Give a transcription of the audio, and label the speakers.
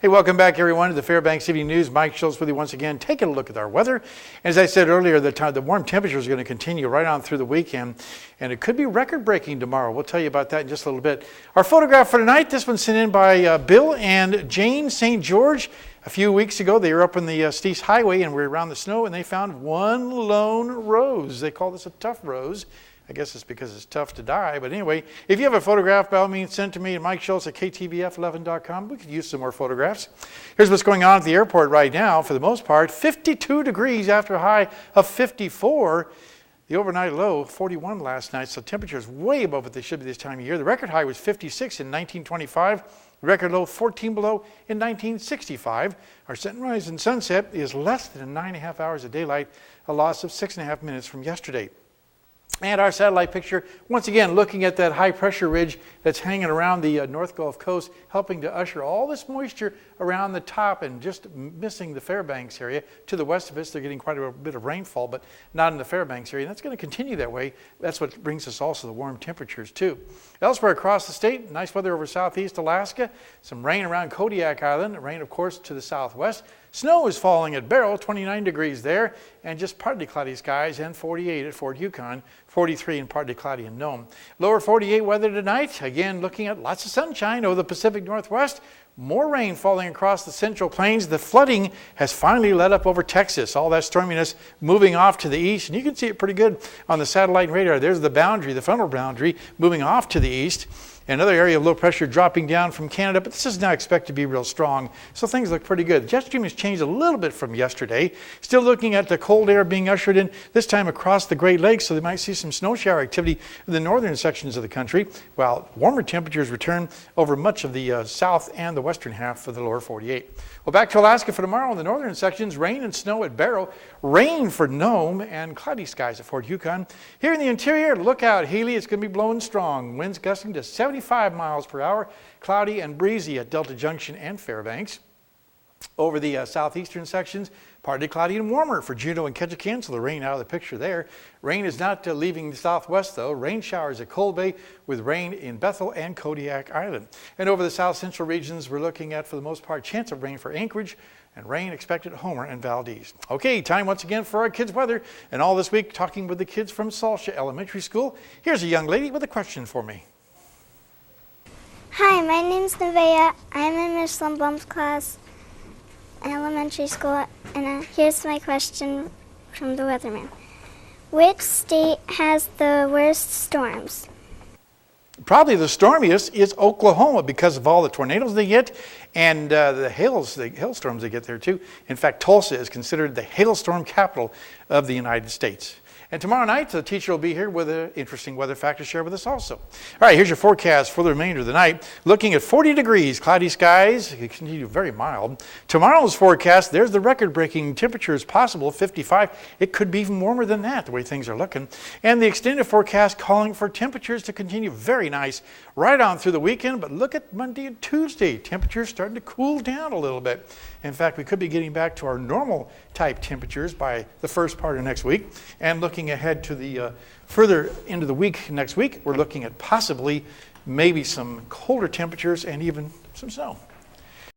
Speaker 1: Hey, welcome back, everyone, to the Fairbanks Evening News. Mike Schultz with you once again, taking a look at our weather. As I said earlier, the warm temperatures are going to continue right on through the weekend, and it could be record-breaking tomorrow. We'll tell you about that in just a little bit. Our photograph for tonight, this one's sent in by Bill and Jane St. George. A few weeks ago, they were up in the Steese Highway, and we were around the snow, and they found one lone rose. They call this a tough rose. I guess it's because it's tough to die. But anyway, if you have a photograph, by all means, send to me at Mike Schultz at KTVF11.com. We could use some more photographs. Here's what's going on at the airport right now. For the most part, 52 degrees after a high of 54. The overnight low, 41 last night. So temperatures way above what they should be this time of year. The record high was 56 in 1925. The record low, 14 below in 1965. Our sunrise and sunset is less than 9.5 hours of daylight, a loss of 6.5 minutes from yesterday. And our satellite picture, once again, looking at that high pressure ridge that's hanging around the North Gulf Coast, helping to usher all this moisture around the top and just missing the Fairbanks area. To the west of us, they're getting quite a bit of rainfall, but not in the Fairbanks area. And that's going to continue that way. That's what brings us also the warm temperatures, too. Elsewhere across the state, nice weather over southeast Alaska. Some rain around Kodiak Island. Rain, of course, to the southwest. Snow is falling at Barrow, 29 degrees there, and just partly cloudy skies, and 48 at Fort Yukon, 43 and partly cloudy in Nome. Lower 48 weather tonight, again looking at lots of sunshine over the Pacific Northwest. More rain falling across the Central Plains. The flooding has finally let up over Texas. All that storminess moving off to the east, and you can see it pretty good on the satellite radar. There's the boundary, the frontal boundary, moving off to the east. Another area of low pressure dropping down from Canada, but this is not expected to be real strong, so things look pretty good. Jet stream has changed a little bit from yesterday. Still looking at the cold air being ushered in, this time across the Great Lakes, so they might see some snow shower activity in the northern sections of the country, while warmer temperatures return over much of the south and the western half of the lower 48. Well, back to Alaska for tomorrow in the northern sections, rain and snow at Barrow, rain for Nome, and cloudy skies at Fort Yukon. Here in the interior, look out, Healy, it's going to be blowing strong. Winds gusting to 75 miles per hour, cloudy and breezy at Delta Junction and Fairbanks. Over the southeastern sections, partly cloudy and warmer for Juneau and Ketchikan, so the rain out of the picture there. Rain is not leaving the southwest, though. Rain showers at Cold Bay with rain in Bethel and Kodiak Island. And over the south central regions, we're looking at, for the most part, chance of rain for Anchorage, and rain expected at Homer and Valdez. Okay, time once again for our kids' weather. And all this week, talking with the kids from Salsha Elementary School. Here's a young lady with a question for me.
Speaker 2: Hi, my name's Nevaeh. I'm in Miss Lumbaum's class in elementary school, and here's my question from the weatherman. Which state has the worst storms?
Speaker 1: Probably the stormiest is Oklahoma because of all the tornadoes they get and the hailstorms they get there too. In fact, Tulsa is considered the hailstorm capital of the United States. And tomorrow night, the teacher will be here with an interesting weather fact to share with us also. All right, here's your forecast for the remainder of the night. Looking at 40 degrees, cloudy skies, it continue very mild. Tomorrow's forecast, there's the record-breaking temperatures possible, 55. It could be even warmer than that, the way things are looking. And the extended forecast calling for temperatures to continue very nice right on through the weekend. But look at Monday and Tuesday. Temperatures starting to cool down a little bit. In fact, we could be getting back to our normal type temperatures by the first part of next week. And looking ahead to the further into the week next week, we're looking at possibly maybe some colder temperatures and even some snow.